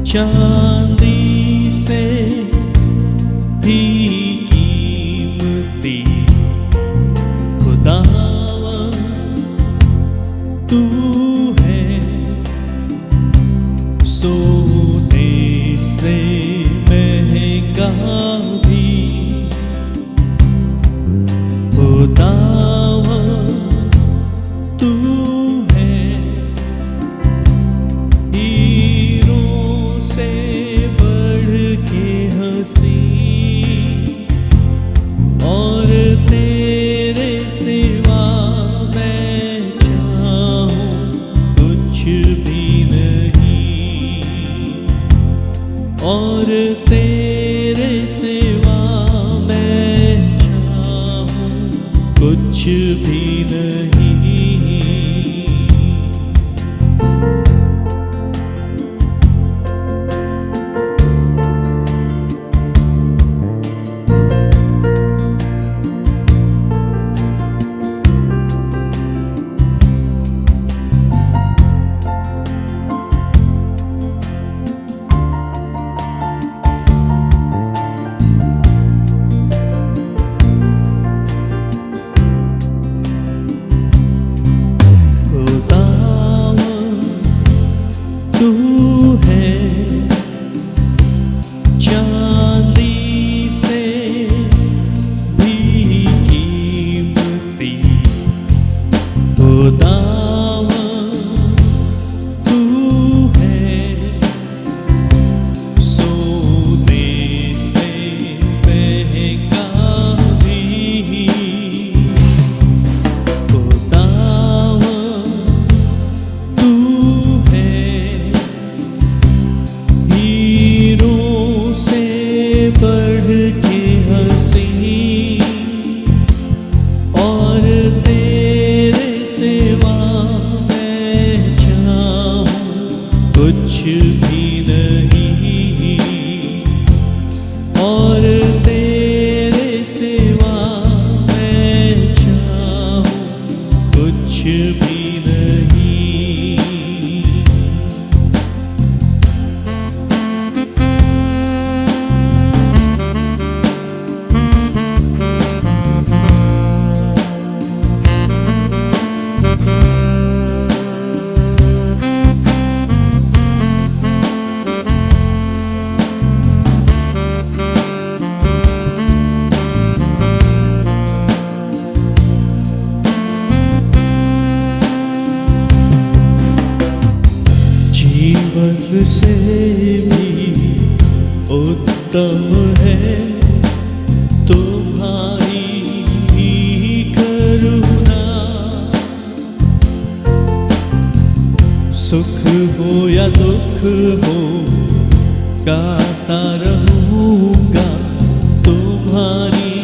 चांदी से भी कीमती खुदावा तू है, सोने से महंगा भी खुदावा तू है, हीरों से बढ़ के हंसी और तेरे सिवा मैं चाहूं कुछ भी नहीं, और तेरे सिवा मैं चाहूं कुछ भी नहीं। तू है चांदी से भी कीमती खुदावा तू है, सोने से महंगा भी खुदावा तू है, हीरों से बढ़ के हंसी और तेरे सिवा मैं चाहूं कुछ भी नहीं, और तेरे सिवा मैं चाहूं कुछ भी नहीं। जीवन से भी उत्तम है तुम्हारी करुणा, सुख हो या दुख हो गाता रहूंगा तुम्हारी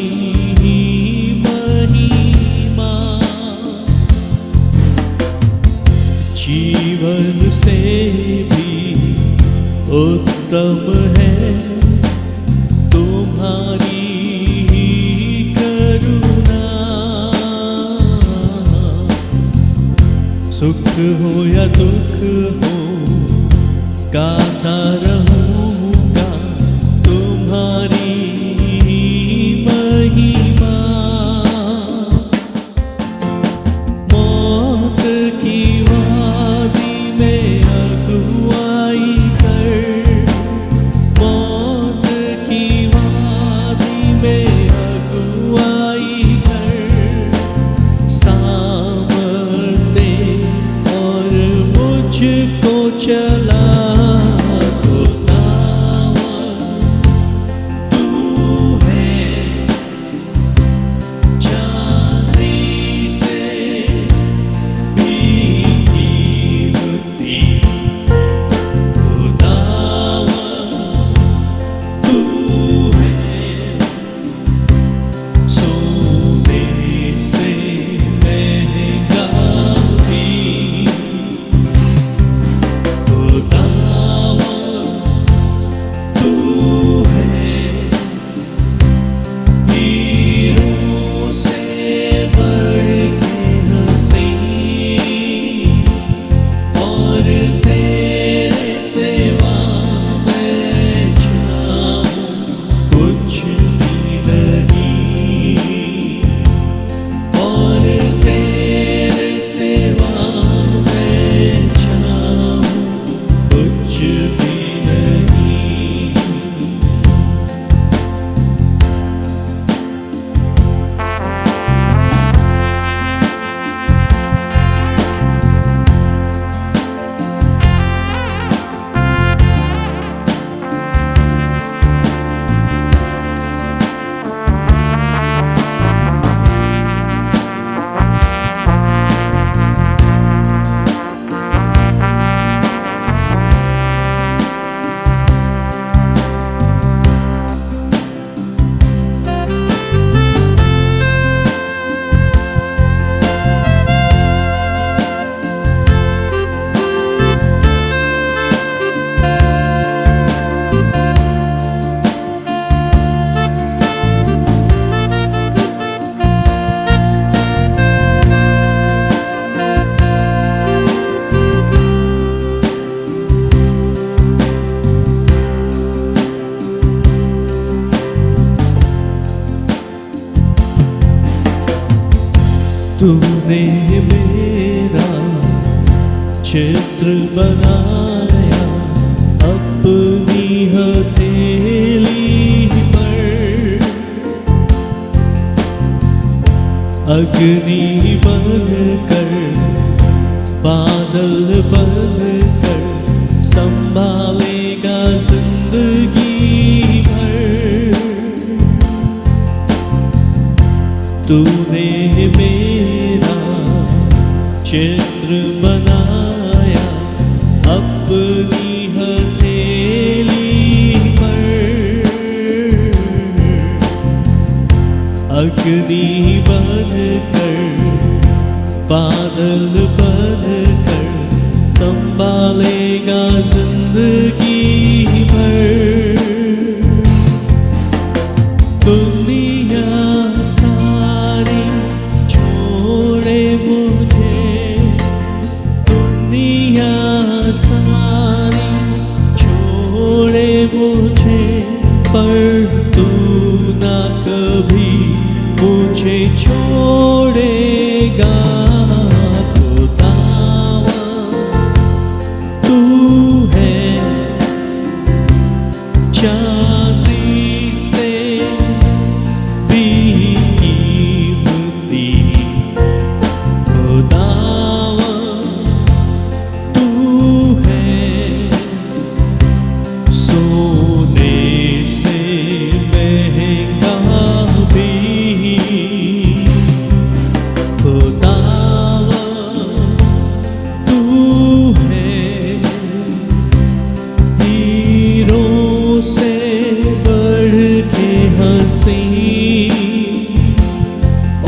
महिमा। जीवन से भी उत्तम है तुम्हारी करुणा, सुख हो या दुख हो गाता रहूंगा तुम्हारी महिमा। मौत की वादी में अगुवाई कर, मौत की वादी में अगुवाई कर, सामर्थे और मुझको चला खुदावा तूने मेरा चित्र बनाया अपनी हथेली पर, अग्नि बनकर बादल बनकर संभालेगा जिंदगी भर। तूने मेरा चित्र बनाया अपनी हथेली पर, अग्नि बनकर बादल बनकर संभालेगा जिंदगी भर। दुनिया सारी छोड़े मुझे, दुनिया सारी छोड़े मुझे, पर तू ना कभी मुझे छोड़ेगा। चांदी से भी कीमती खुदावा तू है, सोने से महंगा भी खुदावा तू है, हीरों से बढ़ के हंसी,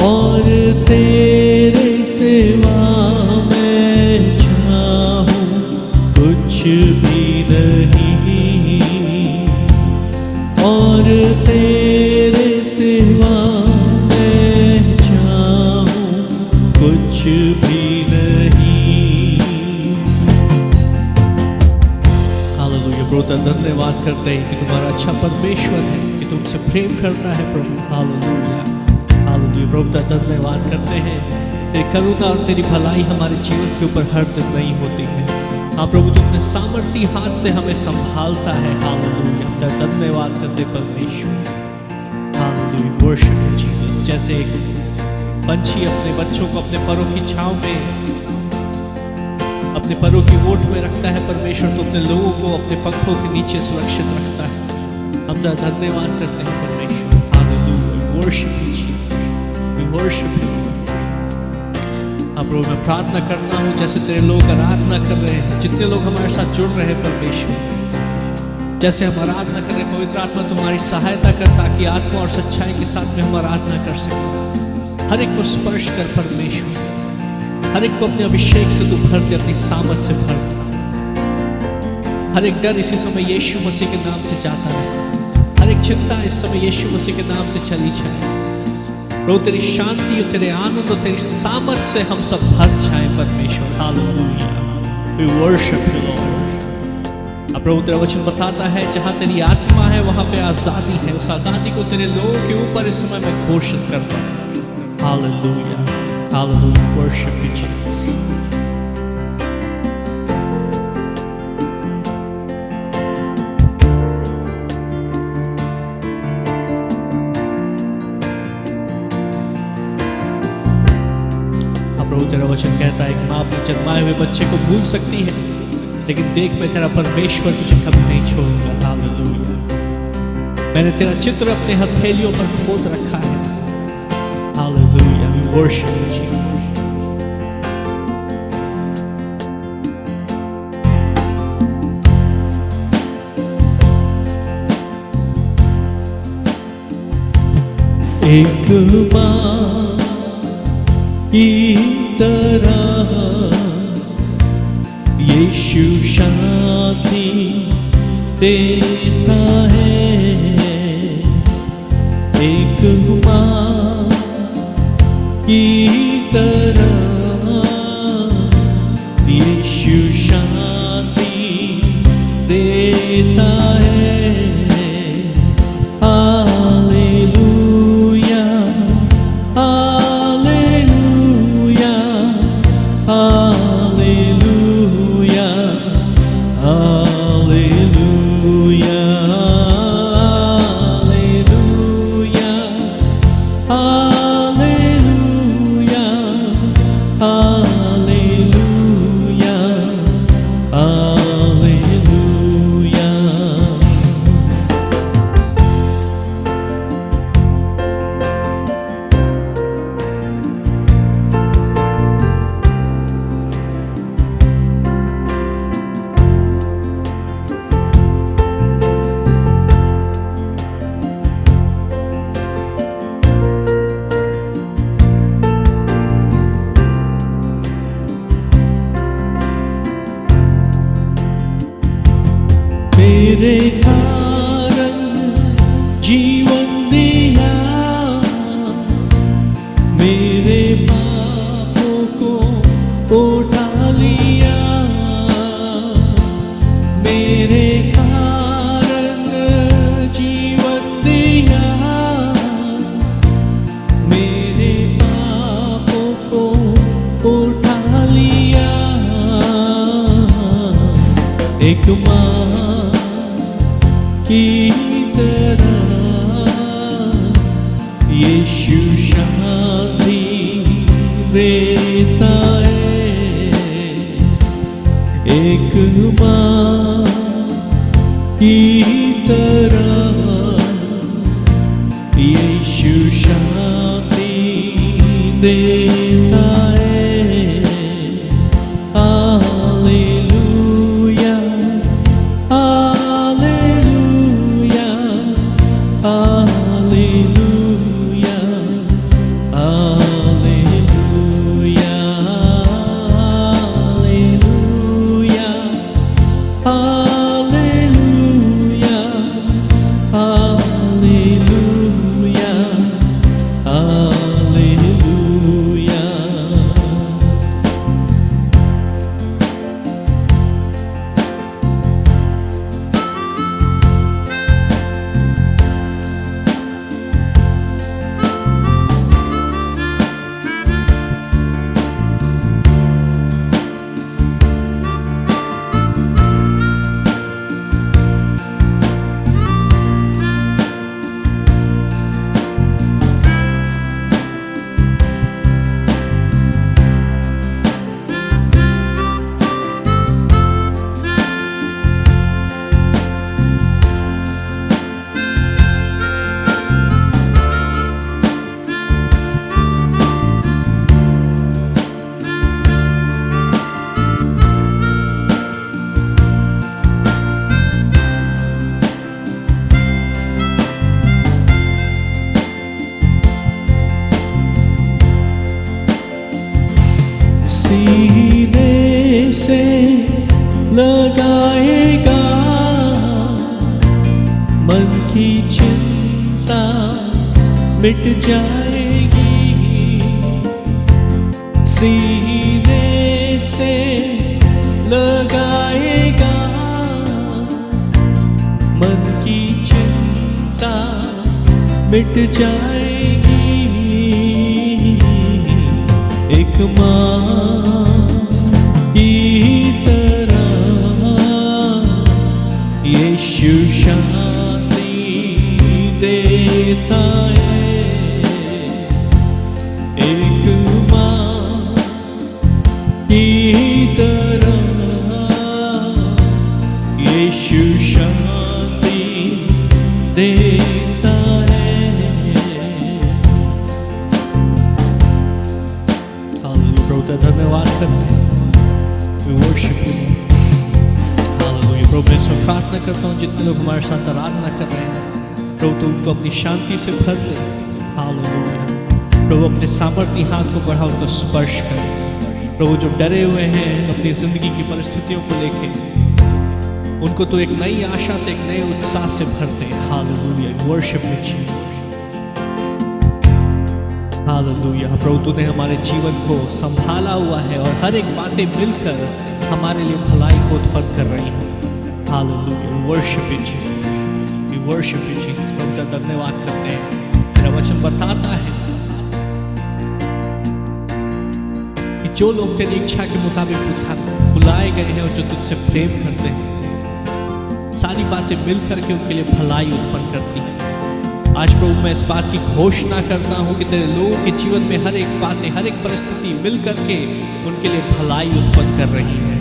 और तेरे सिवा मैं चाहूं कुछ भी नहीं, और तेरे सिवा मैं चाहूं कुछ भी नहीं। हालेलुया। प्रभु धन्यवाद करते हैं कि तुम्हारा अच्छा परमेश्वर है, कि तुमसे प्रेम करता है प्रभु। Hallelujah hallelujah. प्रभु धन्यवाद करते हैं, तेरी करुणा और तेरी भलाई हमारे जीवन के ऊपर हर दिन नई होती है। हाँ प्रभु, तू अपने सामर्थी हाथ से हमें संभालता है। हालेलुया। धन्यवाद करते परमेश्वर। हालेलुया। Worship Jesus. जैसे एक पंछी अपने बच्चों को अपने परों की छांव में, अपने परों की ओट में रखता है परमेश्वर, तो अपने लोगों को अपने पंखों के नीचे सुरक्षित रखता है। हम धन्यवाद करते हैं परमेश्वर। Hallelujah. Worship Jesus, we worship you. अब प्रभु मैं प्रार्थना करना हूँ जैसे तेरे लोग आराधना कर रहे हैं, जितने लोग हमारे साथ जुड़ रहे हैं परमेश्वर, जैसे हम आराधना कर रहे हैं, पवित्र आत्मा तुम्हारी सहायता कर, ताकि आत्मा और सच्चाई के साथ में हम आराधना कर सकें। हर एक को स्पर्श कर परमेश्वर, हर एक को अपने अभिषेक से तू भर दे, अपनी सामर्थ से भर दे। हर एक डर इसी समय यीशु मसीह के नाम से जाता है, हर एक चिंता इस समय यीशु मसीह के नाम से चली जाए। प्रभु तेरी शांति और तेरे आनंद और तेरी सामर्थ से हम सब भर जाए परमेश्वर। Hallelujah. We worship you Lord. अब प्रभु तेरा वचन बताता है, जहाँ तेरी आत्मा है वहाँ पे आजादी है। उस आजादी को तेरे लोगों के ऊपर इस समय मैं घोषित करता हूँ। Hallelujah hallelujah. Worship you Jesus. प्रभु तेरा वचन कहता है कि माँ अपने जन्माए हुए बच्चे को भूल सकती है, लेकिन देख मैं तेरा परमेश्वर तुझे कभी नहीं छोड़ूंगा। हालेलुया। मैंने तेरा चित्र अपने हथेलियों पर खोद रखा है। Hallelujah. We worship you Jesus. एक माँ की तरह यीशु शांति देता है, एक माँ की तरह यीशु शांति देता है। हालेलुया हालेलुया मेरे कारण जीवन दिया, मेरे पापों को उठा लिया, मेरे कारण जीवन दिया, मेरे पापों को उठा लिया। एक माँ की तरह यीशु शांति देता है, एक माँ की तरह यीशु शांति देता है। Hallelujah, hallelujah, hallelujah, hallelujah, hallelujah, hallelujah, hallelujah, hallelujah. सीने से लगाएगा, मन की चिंता मिट जाएगी। सीने से लगाएगा, मन की चिंता मिट जाएगी। एक माँ की तरह यीशु शांति देता है, एक माँ की तरह यीशु शांति देता है। धन्यवाद करते हैं, We worship you. हालेलुया। प्रभु मैं इसमें प्रार्थना करता हूँ जितने लोग हमारे साथ आराधना कर रहे हैं, प्रभु तू उनको अपनी शांति से भर दे। हालेलुया। प्रभु अपने सामर्थ्य हाथ को बढ़ा, उनको स्पर्श कर। प्रभु जो डरे हुए हैं अपनी जिंदगी की परिस्थितियों को लेके, उनको तो एक नई आशा से, एक नए उत्साह से भर दे। Hallelujah. Worship you Jesus. Hallelujah. प्रभु तूने हमारे जीवन को संभाला हुआ है और हर एक बातें मिलकर हमारे लिए भलाई को उत्पन्न कर रही हैं। Hallelujah. Worship you Jesus, we worship you Jesus. प्रभु का धन्यवाद करते हैं। मेरा वचन बताता है कि जो लोग तेरी इच्छा के मुताबिक बुलाए गए हैं और जो तुझसे प्रेम करते हैं, सारी बातें मिलकर के उनके लिए भलाई उत्पन्न करती हैं। आज प्रभु मैं इस बात की घोषणा करता हूँ कि तेरे लोगों के जीवन में हर एक बातें, हर एक परिस्थिति मिल करके उनके लिए भलाई उत्पन्न कर रही है।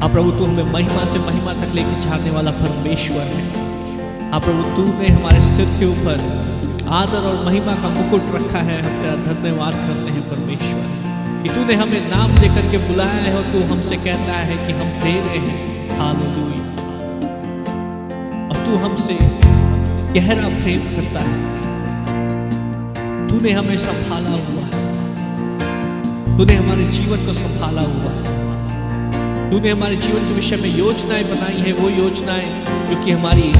हाँ प्रभु, तू हमें महिमा से महिमा तक लेके जाने वाला परमेश्वर है। हाँ प्रभु, तूने हमारे सिर के ऊपर आदर और महिमा का मुकुट रखा है। हम तेरा धन्यवाद करते हैं परमेश्वर कि तूने हमें नाम लेकर के बुलाया है और तू हमसे कहता है कि हम तेरे हैं। हालेलुया। और तू हमसे गहरा प्रेम करता है। तूने हमें संभाला हुआ है, तूने हमारे जीवन को संभाला हुआ है। तूने हमारे जीवन के विषय में योजनाएं बनाई है, वो योजनाएं जो कि हमारी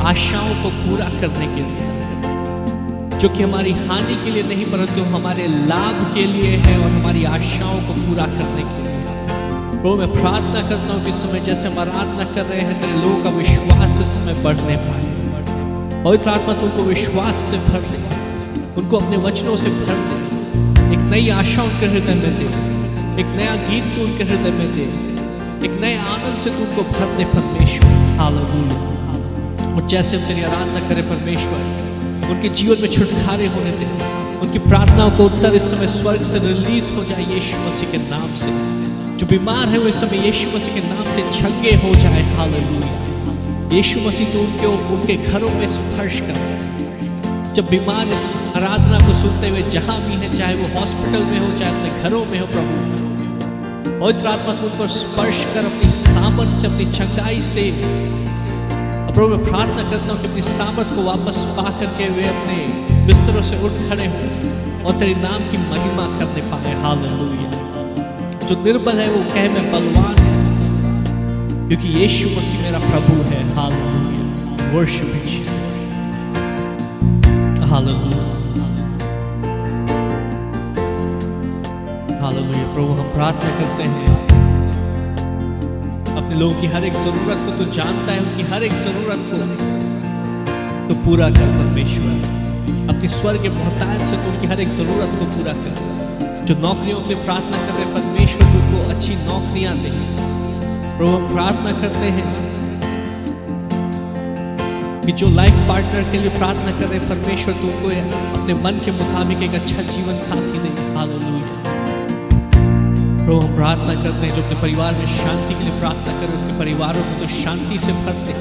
आशाओं को पूरा करने के लिए, जो कि हमारी हानि के लिए नहीं परंतु हमारे लाभ के लिए है और हमारी आशाओं को पूरा करने के लिए। प्रभु मैं प्रार्थना करता हूँ कि इस समय जैसे हम आराधना कर रहे हैं तेरे लोगों का विश्वास इस समय बढ़ने पाए। पवित्र आत्मा तू उनको विश्वास से भर दे, उनको अपने वचनों से भर दे, एक नई आशा उनके हृदय में दे, एक नया गीत तू उनके हृदय में दे, एक नए आनंद से तू उनको भर दे परमेश्वर। हालेलुया। और जैसे हम तेरी आराधना करें परमेश्वर, उनके जीवन में छुटकारे होने दे, उनकी प्रार्थनाओं को उत्तर इस समय स्वर्ग से रिलीज हो जाए यीशु मसीह के नाम से। जो बीमार है वो इस समय यीशु मसीह के नाम से चंगे हो जाए। हालेलुया। यीशु मसीह तो उनके घरों में स्पर्श कर। जब बीमार इस आराधना को सुनते हुए जहां भी है, चाहे वो हॉस्पिटल में हो चाहे अपने घरों में हो, प्रभु पवित्र आत्मा तू उनको स्पर्श कर अपनी सामर्थ से, अपनी चंगाई से। प्रभु मैं प्रार्थना करता हूँ कि अपनी सामर्थ को वापस पा करके वे अपने बिस्तरों से उठ खड़े हो और तेरे नाम की महिमा करने पाए। हालेलुया। जो निर्बल है वो कहे मैं बलवान हूं क्योंकि यीशु मसीह मेरा प्रभु है। Hallelujah. Worship Jesus. Hallelujah. Hallelujah. प्रभु हम प्रार्थना करते हैं, अपने लोगों की हर एक जरूरत को तो जानता है, उनकी हर एक जरूरत को तो पूरा कर परमेश्वर। अपने स्वर्ग के मोहताज से तो उनकी हर एक जरूरत को पूरा कर। जो नौकरियों के लिए प्रार्थना कर रहे परमेश्वर तुमको अच्छी नौकरियां दे। प्रभु हम प्रार्थना करते हैं कि जो लाइफ पार्टनर के लिए प्रार्थना कर रहे परमेश्वर तुमको अपने मन के मुताबिक एक अच्छा जीवन साथी दे। हालेलुया। प्रभु हम प्रार्थना करते हैं जो अपने परिवार में शांति के लिए प्रार्थना करें, उनके परिवारों को तो शांति से भर दे।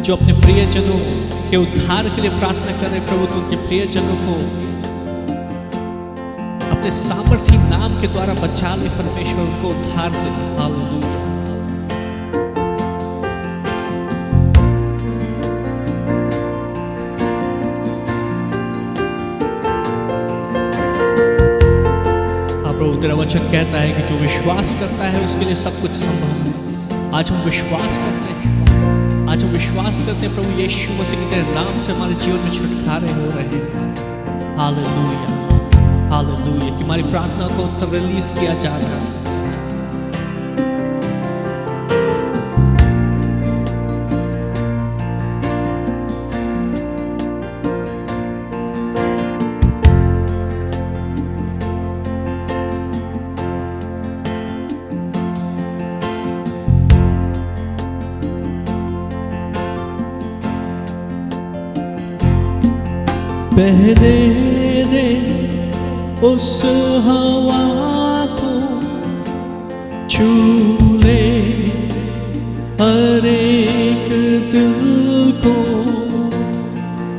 जो अपने प्रियजनों के उद्धार के लिए प्रार्थना कर रहे प्रभु तो उनके प्रियजनों को अपने सामर्थी नाम के द्वारा बचा ले परमेश्वर, उनको उद्धार दे। हालेलुया। प्रभु तेरा वचन कहता है कि जो विश्वास करता है उसके लिए सब कुछ संभव है। आज हम विश्वास करते हैं, आज हम विश्वास करते हैं प्रभु यीशु मसीह के तेरे नाम से हमारे जीवन में छुटकारे हो रहे हैं। हालेलुया। हालेलुया। कि हमारी प्रार्थना को उत्तर रिलीज किया जा रहा है। बहने दे उस हवा को, छू ले हर एक दिल को,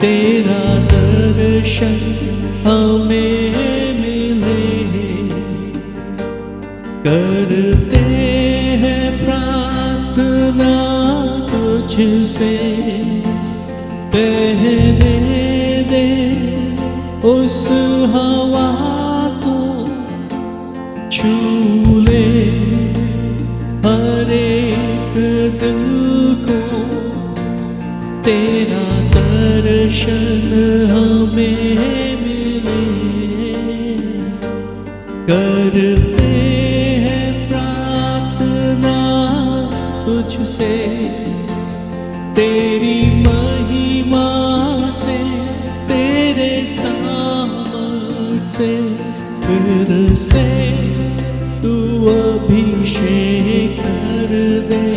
तेरा दर्शन हमें मिले। करते हैं प्रार्थना तुझसे, बहने उस हवा को, छू ले हर एक दिल को, तेरा दर्शन हमें मिले। करते हैं प्रार्थना तुझसे, तेरी महिमा से, तेरे सामर्थ से, फिर से तू अभिषेक कर दे।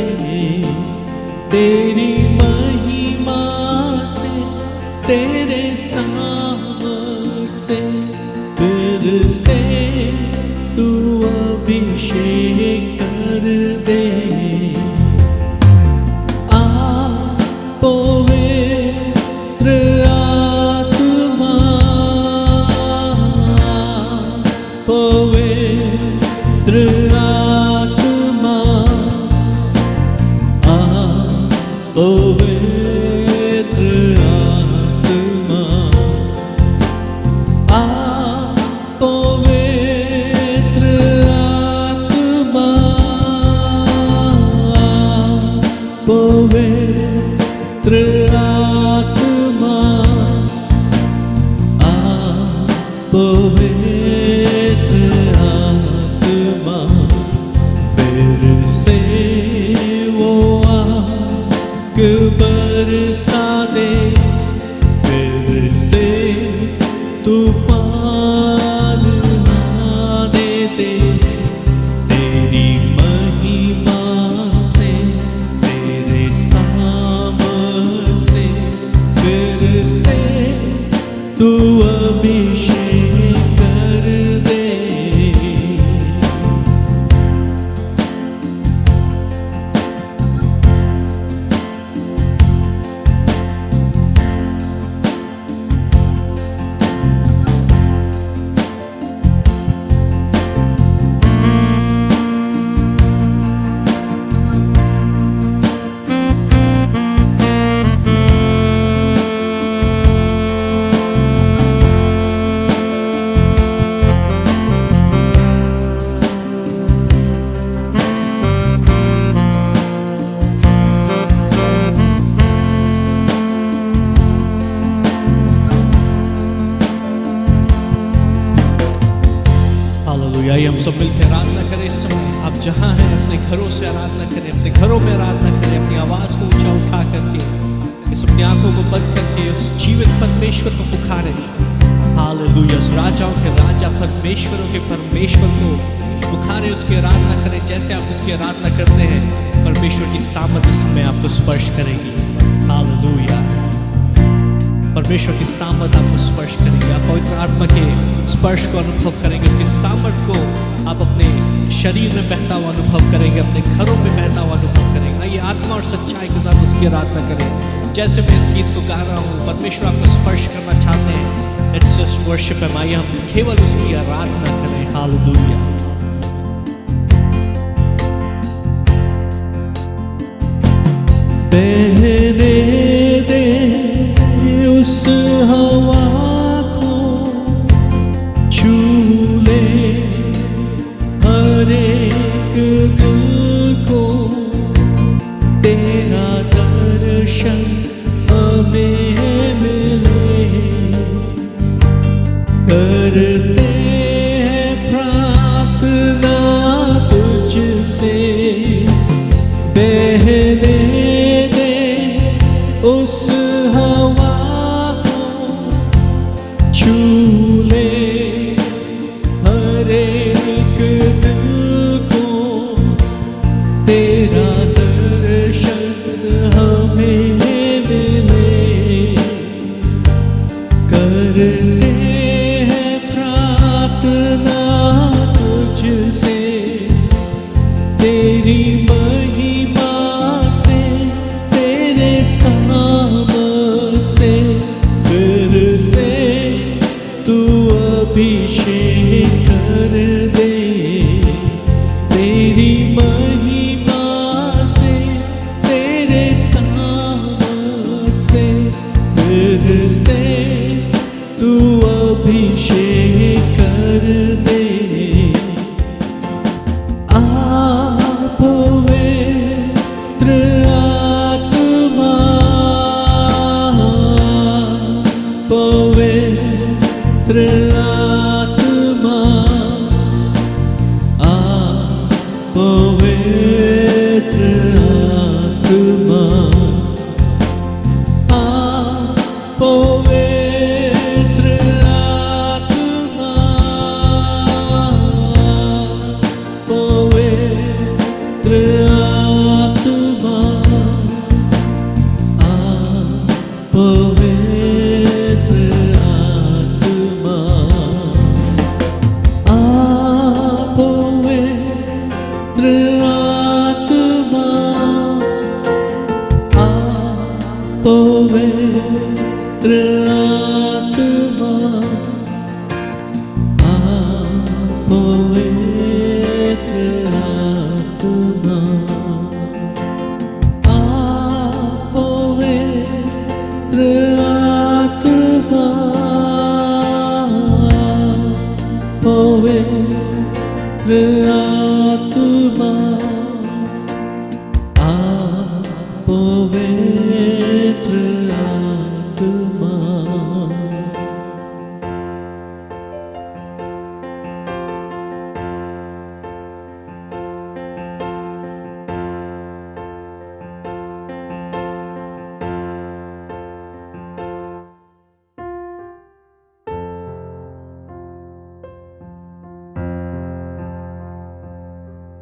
तेरी महिमा से, तेरे सामर्थ से, फिर से तू अभिषेक कर दे। हालेलुया। आइए हम सब मिलकर आराधना करें इस समय। आप जहाँ हैं अपने घरों से आराधना करें, अपने घरों में आराधना करें, अपनी आवाज़ को ऊंचा उठा करके, इस अपनी आंखों को बंद करके उस जीवित परमेश्वर को पुकारें। हालेलुया। उस राजाओं के राजा परमेश्वरों के परमेश्वर को पुकारें, उसकी आराधना करें। जैसे आप उसकी आराधना करते हैं, परमेश्वर की सामर्थ इसमें आपको स्पर्श करेगी। हालेलुया। परमेश्वर की सामर्थ आपको स्पर्श करेंगे। आप पवित्र आत्मा के स्पर्श को अनुभव करेंगे, उसकी सामर्थ को आप अपने शरीर में बहता हुआ अनुभव करेंगे, अपने घरों में बहता हुआ अनुभव करेंगे। आइए आत्मा और सच्चाई के साथ उसकी आराधना करें। जैसे मैं इस गीत को गा रहा हूँ, परमेश्वर आपको स्पर्श करना चाहते हैं। It's just worship him. आइए हम केवल उसकी आराधना करें। हालेलुया। बहने दे उस हवा को, छू ले हर एक दिल को, तेरा दर्शन हमें मिले। करते हैं प्रार्थना तुझसे, बहने दे उस हवा को, छू ले हर एक दिल को, तेरा दर्शन हमें मिले। करते हैं प्रार्थना तुझसे, तेरी महिमा से, तेरे सामर्थ से, फिर से तू अभिषेक कर दे। तेरी महिमा से, तेरे सामर्थ से, फिर से तू अभिषेक कर दे। पवित्र आत्मा, पवित्र आत्मा, पवित्र आत्मा, पवित्र आत्मा, पवित्र आत्मा, पवित्र आत्मा, पवित्र आत्मा, पवित्र आत्मा, पवित्र आत्मा, पवित्र आत्मा, पवित्र आत्मा, पवित्र आत्मा।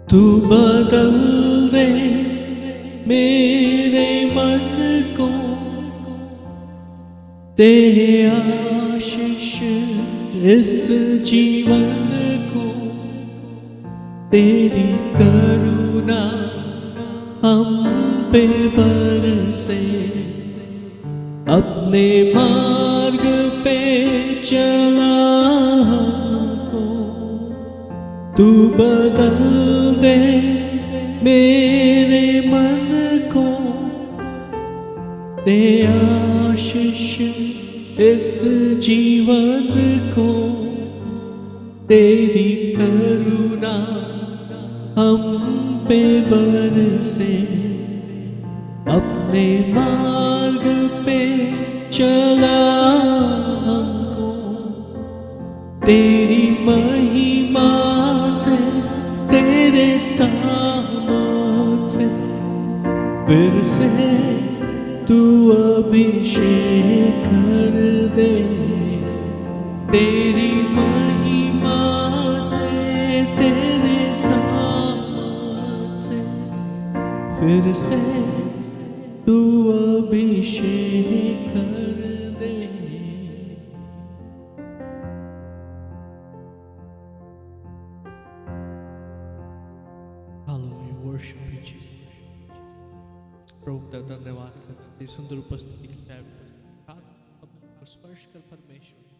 तू बदल दे मेरे मन को, दे आशीष इस जीवन को, तेरी करुणा हम पे बरसे, अपने मार्ग पे चला हमको। तू बदल दे मेरे मन को, दे आशीष इस जीवन को, तेरी करुणा हम पे बरसे, अपने मार्ग पे चला हमको। तेरी महिमा फिर से तू अभिषेक कर दे। Hallelujah, worship you, Jesus. प्रभु का धन्यवाद करते हैं सुंदर उपस्थिति के लिए। हाथ अपने को स्पर्श कर परमेश्वर